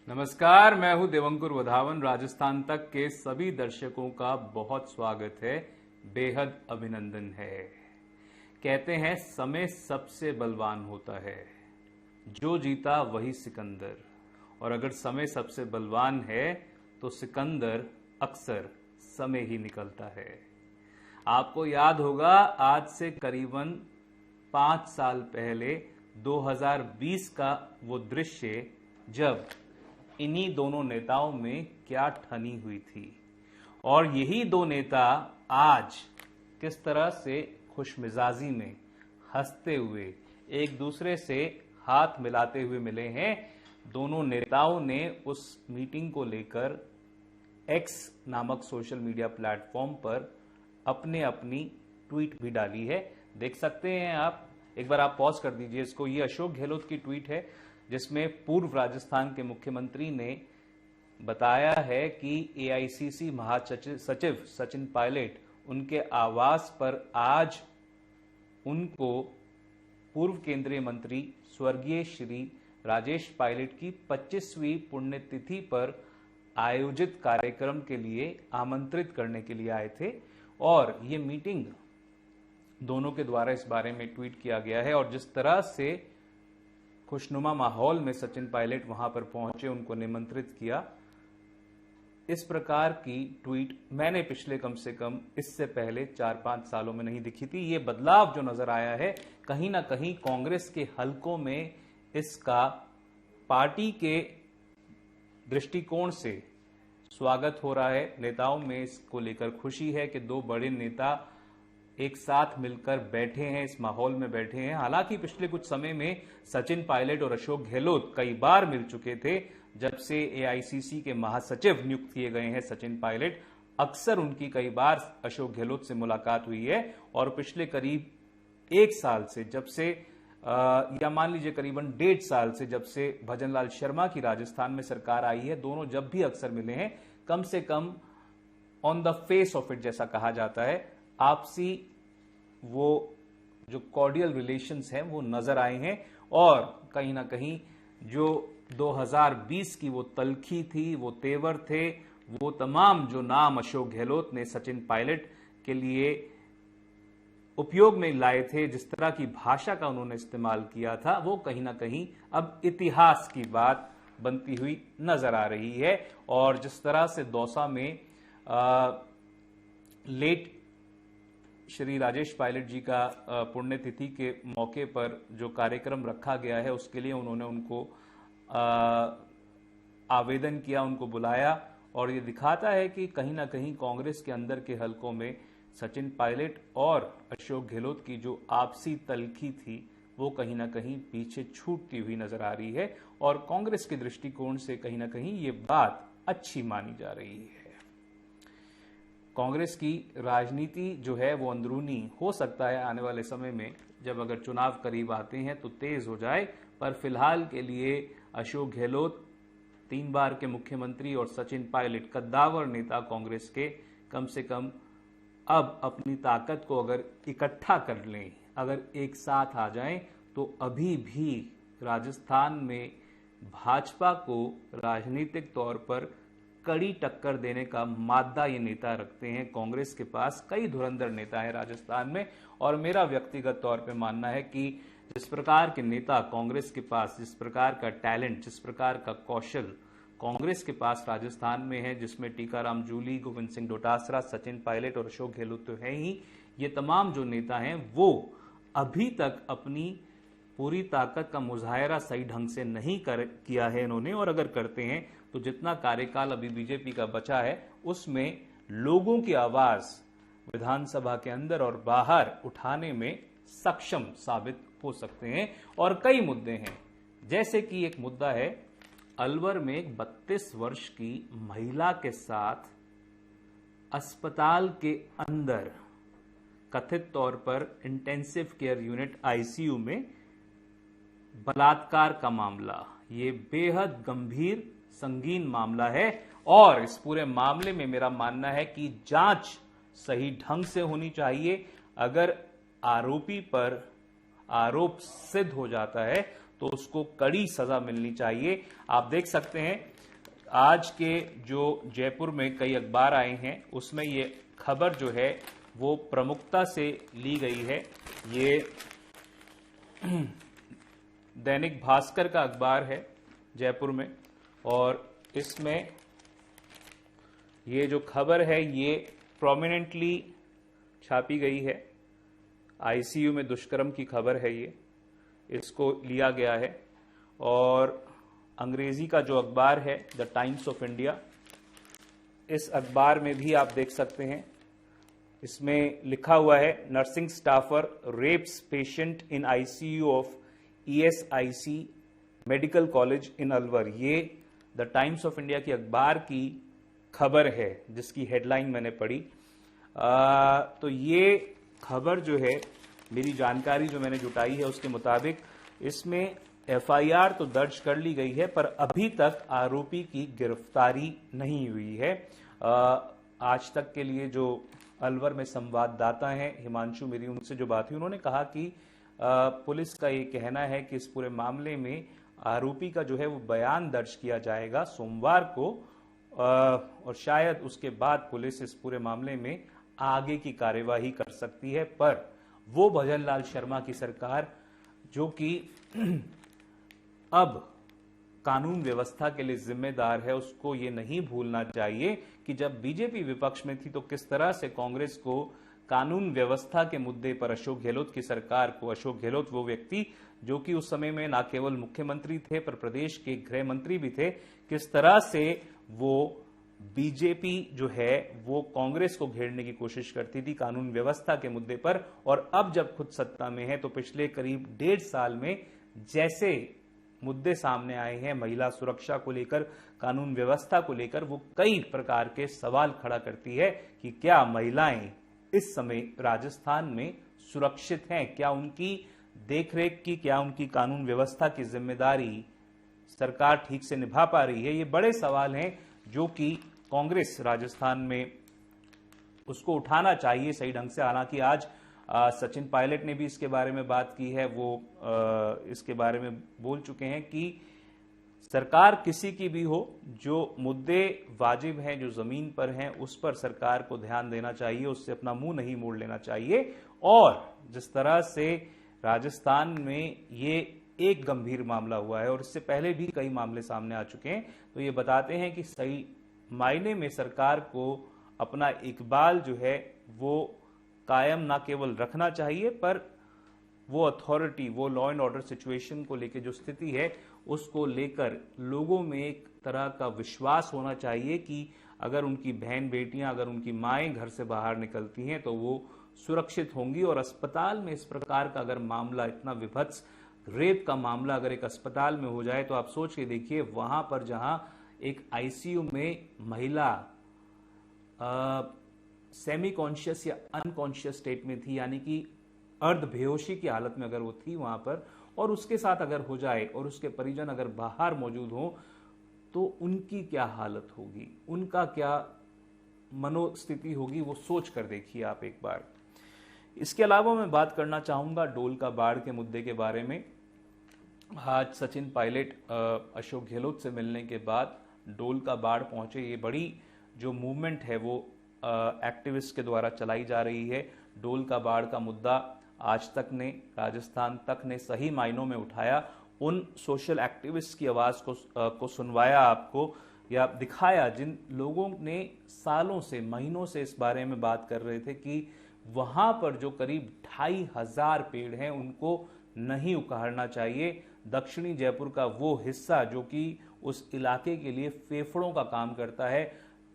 नमस्कार, मैं हूं देवंकुर वधावन। राजस्थान तक के सभी दर्शकों का बहुत स्वागत है, बेहद अभिनंदन है। कहते हैं समय सबसे बलवान होता है, जो जीता वही सिकंदर। और अगर समय सबसे बलवान है तो सिकंदर अक्सर समय ही निकलता है। आपको याद होगा, आज से करीबन 5 साल पहले 2020 का वो दृश्य, जब इन्हीं दोनों नेताओं में क्या ठनी हुई थी। और यही दो नेता आज किस तरह से खुशमिजाजी में हंसते हुए एक दूसरे से हाथ मिलाते हुए मिले हैं। दोनों नेताओं ने उस मीटिंग को लेकर एक्स नामक सोशल मीडिया प्लेटफॉर्म पर अपने अपनी ट्वीट भी डाली है। देख सकते हैं आप, एक बार आप पॉज कर दीजिए इसको। ये अशोक गहलोत की ट्वीट है, जिसमें पूर्व राजस्थान के मुख्यमंत्री ने बताया है कि एआईसीसी महासचिव सचिन पायलट उनके आवास पर आज उनको पूर्व केंद्रीय मंत्री स्वर्गीय श्री राजेश पायलट की 25वीं पुण्यतिथि पर आयोजित कार्यक्रम के लिए आमंत्रित करने के लिए आए थे। और ये मीटिंग दोनों के द्वारा इस बारे में ट्वीट किया गया है। और जिस तरह से खुशनुमा माहौल में सचिन पायलट वहां पर पहुंचे, उनको निमंत्रित किया, इस प्रकार की ट्वीट मैंने पिछले कम से कम इससे पहले 4-5 सालों में नहीं दिखी थी। ये बदलाव जो नजर आया है, कहीं ना कहीं कांग्रेस के हलकों में इसका पार्टी के दृष्टिकोण से स्वागत हो रहा है। नेताओं में इसको लेकर खुशी है कि दो बड़े नेता एक साथ मिलकर बैठे हैं, इस माहौल में बैठे हैं। हालांकि पिछले कुछ समय में सचिन पायलट और अशोक गहलोत कई बार मिल चुके थे। जब से एआईसीसी के महासचिव नियुक्त किए गए हैं सचिन पायलट, अक्सर उनकी कई बार अशोक गहलोत से मुलाकात हुई है। और पिछले करीब 1 साल से, जब से या मान लीजिए करीबन 1.5 साल से, जब से भजनलाल शर्मा की राजस्थान में सरकार आई है, दोनों जब भी अक्सर मिले हैं, कम से come on the face of it, जैसा कहा जाता है, आपसी वो जो कॉर्डियल रिलेशंस हैं वो नजर आए हैं। और कहीं ना कहीं जो 2020 की वो तलखी थी, वो तेवर थे, वो तमाम जो नाम अशोक गहलोत ने सचिन पायलट के लिए उपयोग में लाए थे, जिस तरह की भाषा का उन्होंने इस्तेमाल किया था, वो कहीं ना कहीं अब इतिहास की बात बनती हुई नजर आ रही है। और जिस तरह से दौसा में लेट श्री राजेश पायलट जी का पुण्यतिथि के मौके पर जो कार्यक्रम रखा गया है, उसके लिए उन्होंने उनको आवेदन किया, उनको बुलाया। और ये दिखाता है कि कहीं ना कहीं कांग्रेस के अंदर के हलकों में सचिन पायलट और अशोक गहलोत की जो आपसी तलखी थी, वो कहीं ना कहीं पीछे छूटती हुई नजर आ रही है। और कांग्रेस के दृष्टिकोण से कहीं ना कहीं ये बात अच्छी मानी जा रही है। कांग्रेस की राजनीति जो है वो अंदरूनी हो सकता है आने वाले समय में, जब अगर चुनाव करीब आते हैं तो तेज हो जाए। पर फिलहाल के लिए अशोक गहलोत 3 बार के मुख्यमंत्री और सचिन पायलट कद्दावर नेता कांग्रेस के, कम से कम अब अपनी ताकत को अगर इकट्ठा कर लें, अगर एक साथ आ जाएं, तो अभी भी राजस्थान में भाजपा को राजनीतिक तौर पर कड़ी टक्कर देने का मादा ये नेता रखते हैं। कांग्रेस के पास कई धुरंधर नेता हैं राजस्थान में। और मेरा व्यक्तिगत तौर पे मानना है कि जिस प्रकार के नेता कांग्रेस के पास, जिस प्रकार का टैलेंट, जिस प्रकार का कौशल कांग्रेस के पास राजस्थान में है, जिसमें टीकाराम जूली, गोविंद सिंह डोटासरा, सचिन पायलट और अशोक गहलोत तो है ही, ये तमाम जो नेता हैं वो अभी तक अपनी पूरी ताकत का मुजाहरा सही ढंग से नहीं किया है इन्होंने। और अगर करते हैं तो जितना कार्यकाल अभी बीजेपी का बचा है, उसमें लोगों की आवाज विधानसभा के अंदर और बाहर उठाने में सक्षम साबित हो सकते हैं। और कई मुद्दे हैं, जैसे कि एक मुद्दा है अलवर में एक 32 वर्ष की महिला के साथ अस्पताल के अंदर कथित तौर पर इंटेंसिव केयर यूनिट आईसीयू में बलात्कार का मामला। ये बेहद गंभीर संगीन मामला है। और इस पूरे मामले में मेरा मानना है कि जांच सही ढंग से होनी चाहिए। अगर आरोपी पर आरोप सिद्ध हो जाता है तो उसको कड़ी सजा मिलनी चाहिए। आप देख सकते हैं आज के जो जयपुर में कई अखबार आए हैं उसमें ये खबर जो है वो प्रमुखता से ली गई है। ये दैनिक भास्कर का अखबार है जयपुर में, और इसमें ये जो खबर है ये प्रोमिनेंटली छापी गई है। आईसीयू में दुष्कर्म की खबर है, ये इसको लिया गया है। और अंग्रेजी का जो अखबार है द टाइम्स ऑफ इंडिया, इस अखबार में भी आप देख सकते हैं, इसमें लिखा हुआ है nursing staffer reps patient in ICU of ESIC medical college in Alwar. ये द टाइम्स ऑफ इंडिया की अखबार की खबर है जिसकी हेडलाइन मैंने पढ़ी। तो ये खबर जो है, मेरी जानकारी जो मैंने जुटाई है उसके मुताबिक इसमें एफआईआर तो दर्ज कर ली गई है, पर अभी तक आरोपी की गिरफ्तारी नहीं हुई है। आज तक के लिए जो अलवर में संवाददाता हैं हिमांशु, मेरी उनसे जो बात हुई, उन्होंने कहा कि पुलिस का ये कहना है कि इस पूरे मामले में आरोपी का जो है वो बयान दर्ज किया जाएगा सोमवार को, और शायद उसके बाद पुलिस इस पूरे मामले में आगे की कार्यवाही कर सकती है। पर वो भजन लाल शर्मा की सरकार, जो कि अब कानून व्यवस्था के लिए जिम्मेदार है, उसको ये नहीं भूलना चाहिए कि जब बीजेपी विपक्ष में थी तो किस तरह से कांग्रेस को कानून व्यवस्था के मुद्दे पर अशोक गहलोत की सरकार को, अशोक गहलोत वो व्यक्ति जो कि उस समय में न केवल मुख्यमंत्री थे पर प्रदेश के गृह मंत्री भी थे, किस तरह से वो बीजेपी जो है वो कांग्रेस को घेरने की कोशिश करती थी कानून व्यवस्था के मुद्दे पर। और अब जब खुद सत्ता में है तो पिछले करीब 1.5 साल में जैसे मुद्दे सामने आए हैं महिला सुरक्षा को लेकर, कानून व्यवस्था को लेकर, वो कई प्रकार के सवाल खड़ा करती है कि क्या महिलाएं इस समय राजस्थान में सुरक्षित हैं, क्या उनकी देखरेख की, क्या उनकी कानून व्यवस्था की जिम्मेदारी सरकार ठीक से निभा पा रही है। ये बड़े सवाल हैं जो कि कांग्रेस राजस्थान में उसको उठाना चाहिए सही ढंग से। हालांकि आज सचिन पायलट ने भी इसके बारे में बात की है, वो इसके बारे में बोल चुके हैं कि सरकार किसी की भी हो, जो मुद्दे वाजिब हैं, जो जमीन पर हैं, उस पर सरकार को ध्यान देना चाहिए, उससे अपना मुंह नहीं मोड़ लेना चाहिए। और जिस तरह से राजस्थान में ये एक गंभीर मामला हुआ है और इससे पहले भी कई मामले सामने आ चुके हैं, तो ये बताते हैं कि सही मायने में सरकार को अपना इकबाल जो है वो कायम ना केवल रखना चाहिए, पर वो अथॉरिटी, वो लॉ एंड ऑर्डर सिचुएशन को लेकर जो स्थिति है उसको लेकर लोगों में एक तरह का विश्वास होना चाहिए कि अगर उनकी बहन बेटियां, अगर उनकी माएं घर से बाहर निकलती हैं तो वो सुरक्षित होंगी। और अस्पताल में इस प्रकार का अगर मामला, इतना विभत्स रेप का मामला अगर एक अस्पताल में हो जाए तो आप सोच के देखिए, वहां पर जहां एक आईसीयू में महिला सेमी कॉन्शियस या अनकॉन्शियस स्टेट में थी, यानी कि अर्ध बेहोशी की हालत में अगर वो थी वहां पर, और उसके साथ अगर हो जाए और उसके परिजन अगर बाहर मौजूद हो तो उनकी क्या हालत होगी, उनका क्या मनोस्थिति होगी, वो सोच कर देखिए आप एक बार। इसके अलावा मैं बात करना चाहूंगा डोलका बाढ़ के मुद्दे के बारे में। आज सचिन पायलट अशोक गहलोत से मिलने के बाद डोलका बाढ़ पहुंचे। ये बड़ी जो मूवमेंट है वो एक्टिविस्ट के द्वारा चलाई जा रही है। डोलका बाढ़ का मुद्दा आज तक ने, राजस्थान तक ने सही मायनों में उठाया, उन सोशल एक्टिविस्ट की आवाज को सुनवाया आपको, या दिखाया जिन लोगों ने सालों से, महीनों से इस बारे में बात कर रहे थे कि वहां पर जो करीब 2500 पेड़ हैं उनको नहीं उखाड़ना चाहिए। दक्षिणी जयपुर का वो हिस्सा जो कि उस इलाके के लिए फेफड़ों का काम करता है,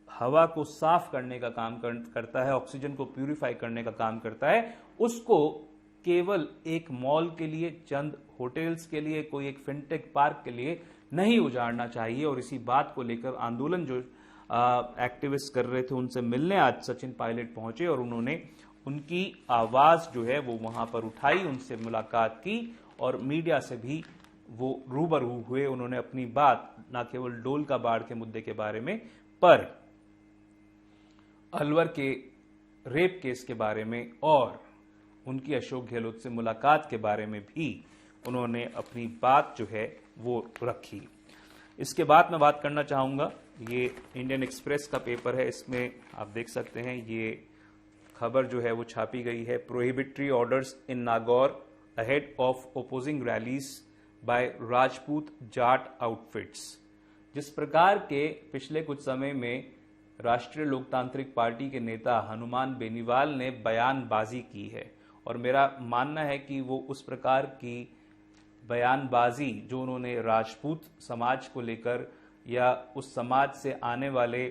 हवा को साफ करने का काम करता है, ऑक्सीजन को प्यूरिफाई करने का काम करता है, उसको केवल एक मॉल के लिए, चंद होटल्स के लिए, कोई एक फिनटेक पार्क के लिए नहीं उजाड़ना चाहिए। और इसी बात को लेकर आंदोलन जो एक्टिविस्ट कर रहे थे उनसे मिलने आज सचिन पायलट पहुंचे और उन्होंने उनकी आवाज जो है वो वहां पर उठाई, उनसे मुलाकात की और मीडिया से भी वो रूबरू हुए। उन्होंने अपनी बात न केवल डोलका बाढ़ के मुद्दे के बारे में, पर अलवर के रेप केस के बारे में और उनकी अशोक गहलोत से मुलाकात के बारे में भी उन्होंने अपनी बात जो है वो रखी। इसके बाद मैं बात करना चाहूंगा ये इंडियन एक्सप्रेस का पेपर है, इसमें आप देख सकते हैं ये खबर जो है वो छापी गई है। Prohibitory orders in Nagaur ahead of opposing rallies by Rajput Jat outfits. जिस प्रकार के पिछले कुछ समय में राष्ट्रीय लोकतांत्रिक पार्टी के नेता हनुमान बेनीवाल ने बयानबाजी की है, और मेरा मानना है कि वो उस प्रकार की बयानबाजी जो उन्होंने राजपूत समाज को लेकर या उस समाज से आने वाले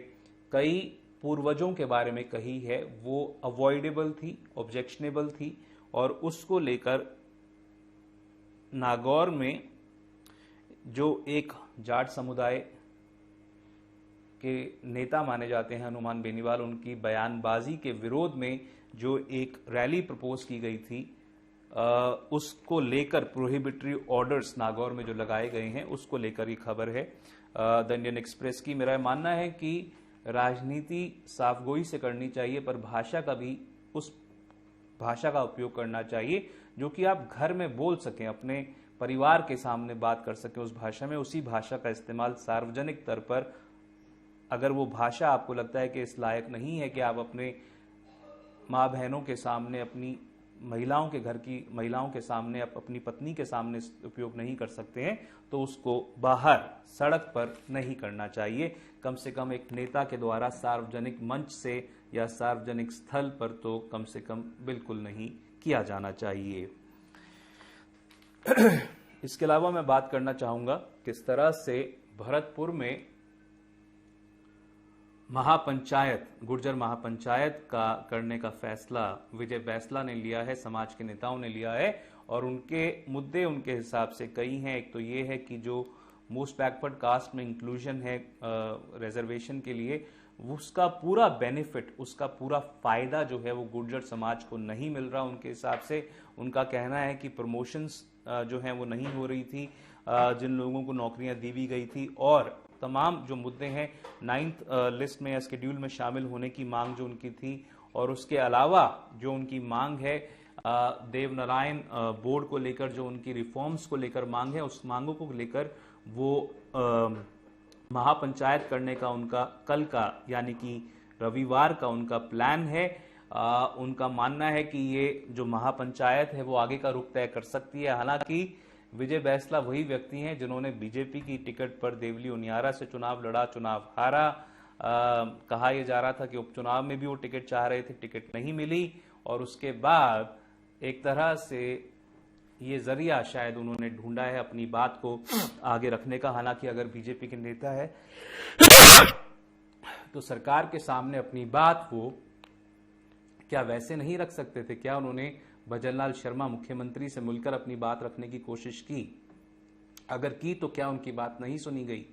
कई पूर्वजों के बारे में कही है, वो अवॉइडेबल थी, ऑब्जेक्शनेबल थी, और उसको लेकर नागौर में जो एक जाट समुदाय के नेता माने जाते हैं हनुमान बेनीवाल, उनकी बयानबाजी के विरोध में जो एक रैली प्रपोज की गई थी, उसको लेकर प्रोहिबिटरी ऑर्डर्स नागौर में जो लगाए गए हैं उसको लेकर ये खबर है द इंडियन एक्सप्रेस की। मेरा मानना है कि राजनीति साफगोई से करनी चाहिए, पर भाषा का भी उस भाषा का उपयोग करना चाहिए जो कि आप घर में बोल सकें, अपने परिवार के सामने बात कर सकें उस भाषा में। उसी भाषा का इस्तेमाल सार्वजनिक स्तर पर, अगर वो भाषा आपको लगता है कि इस लायक नहीं है कि आप अपने माँ बहनों के सामने, अपनी महिलाओं के घर की महिलाओं के सामने, अपनी पत्नी के सामने उपयोग नहीं कर सकते हैं, तो उसको बाहर सड़क पर नहीं करना चाहिए। कम से कम एक नेता के द्वारा सार्वजनिक मंच से या सार्वजनिक स्थल पर तो कम से कम बिल्कुल नहीं किया जाना चाहिए। इसके अलावा मैं बात करना चाहूंगा किस तरह से भरतपुर में महापंचायत, गुर्जर महापंचायत का करने का फैसला विजय बैसला ने लिया है, समाज के नेताओं ने लिया है, और उनके मुद्दे उनके हिसाब से कई हैं। एक तो ये है कि जो मोस्ट बैकवर्ड कास्ट में इंक्लूजन है रिजर्वेशन के लिए, उसका पूरा बेनिफिट, उसका पूरा फायदा जो है वो गुर्जर समाज को नहीं मिल रहा उनके हिसाब से। उनका कहना है कि प्रमोशंस जो है वो नहीं हो रही थी, जिन लोगों को नौकरियां दी भी गई थी, और तमाम जो मुद्दे हैं 9th लिस्ट में या शेड्यूल में शामिल होने की मांग जो उनकी थी, और उसके अलावा जो उनकी मांग है देवनारायण बोर्ड को लेकर, जो उनकी रिफॉर्म्स को लेकर मांग है, उस मांगों को लेकर वो महापंचायत करने का उनका कल का यानी कि रविवार का उनका प्लान है। उनका मानना है कि ये जो महापंचायत है वो आगे का रुख तय कर सकती है। हालांकि विजय बैसला वही व्यक्ति हैं जिन्होंने बीजेपी की टिकट पर देवली उनियारा से चुनाव लड़ा, चुनाव हारा। कहा यह जा रहा था कि उपचुनाव में भी वो टिकट चाह रहे थे, टिकट नहीं मिली, और उसके बाद एक तरह से ये जरिया शायद उन्होंने ढूंढा है अपनी बात को आगे रखने का। हालांकि अगर बीजेपी के नेता है तो सरकार के सामने अपनी बात वो क्या वैसे नहीं रख सकते थे? क्या उन्होंने भजनलाल शर्मा मुख्यमंत्री से मिलकर अपनी बात रखने की कोशिश की? अगर की तो क्या उनकी बात नहीं सुनी गई?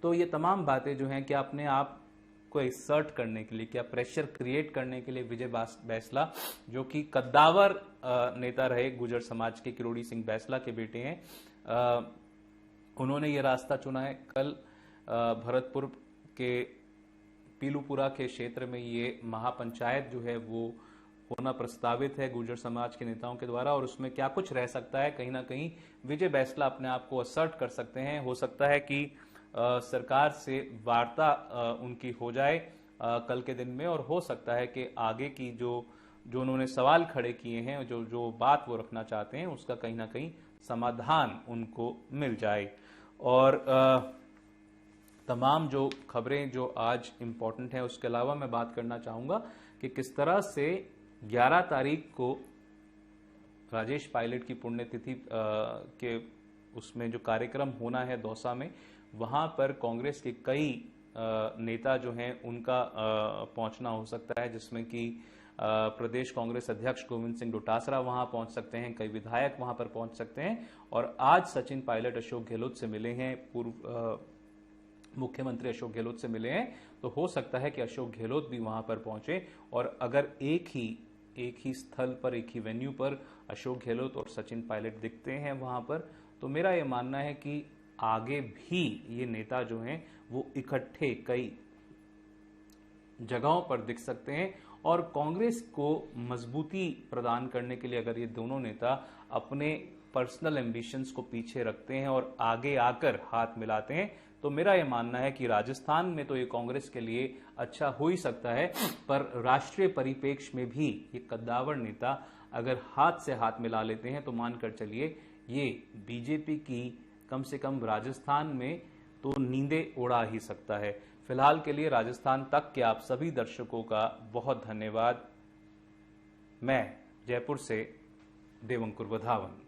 तो ये तमाम बातें जो हैं, क्या अपने आप को एक्सर्ट करने के लिए, क्या प्रेशर क्रिएट करने के लिए विजय बैसला, जो कि कद्दावर नेता रहे गुर्जर समाज के, किरोड़ी सिंह बैसला के बेटे हैं, उन्होंने ये रास्ता चुना है। कल भरतपुर के पीलूपुरा के क्षेत्र में ये महापंचायत जो है वो होना प्रस्तावित है गुर्जर समाज के नेताओं के द्वारा, और उसमें क्या कुछ रह सकता है, कहीं ना कहीं विजय बैसला अपने आप को असर्ट कर सकते हैं। हो सकता है कि सरकार से वार्ता उनकी हो जाए कल के दिन में, और हो सकता है कि आगे की जो उन्होंने सवाल खड़े किए हैं, जो बात वो रखना चाहते हैं, उसका कहीं ना कहीं समाधान उनको मिल जाए। और तमाम जो खबरें जो आज इम्पोर्टेंट हैं, उसके अलावा मैं बात करना चाहूंगा कि किस तरह से 11 तारीख को राजेश पायलट की पुण्यतिथि के उसमें जो कार्यक्रम होना है दौसा में, वहां पर कांग्रेस के कई नेता जो हैं उनका पहुंचना हो सकता है, जिसमें कि प्रदेश कांग्रेस अध्यक्ष गोविंद सिंह डोटासरा वहां पहुंच सकते हैं, कई विधायक वहां पर पहुंच सकते हैं। और आज सचिन पायलट अशोक गहलोत से मिले हैं, पूर्व मुख्यमंत्री अशोक गहलोत से मिले हैं, तो हो सकता है कि अशोक गहलोत भी वहां पर पहुंचे। और अगर एक ही स्थल पर, एक ही वेन्यू पर अशोक गहलोत और सचिन पायलट दिखते हैं वहां पर, तो मेरा यह मानना है कि आगे भी ये नेता जो हैं वो इकट्ठे कई जगहों पर दिख सकते हैं। और कांग्रेस को मजबूती प्रदान करने के लिए अगर ये दोनों नेता अपने पर्सनल एम्बिशंस को पीछे रखते हैं और आगे आकर हाथ मिलाते हैं, तो तो मेरा यह मानना है कि राजस्थान में तो ये कांग्रेस के लिए अच्छा हो ही सकता है, पर राष्ट्रीय परिप्रेक्ष्य में भी ये कद्दावर नेता अगर हाथ से हाथ मिला लेते हैं तो मानकर चलिए ये बीजेपी की कम से कम राजस्थान में तो नींदें उड़ा ही सकता है। फिलहाल के लिए राजस्थान तक के आप सभी दर्शकों का बहुत धन्यवाद। मैं जयपुर से देवंकुर वधावन।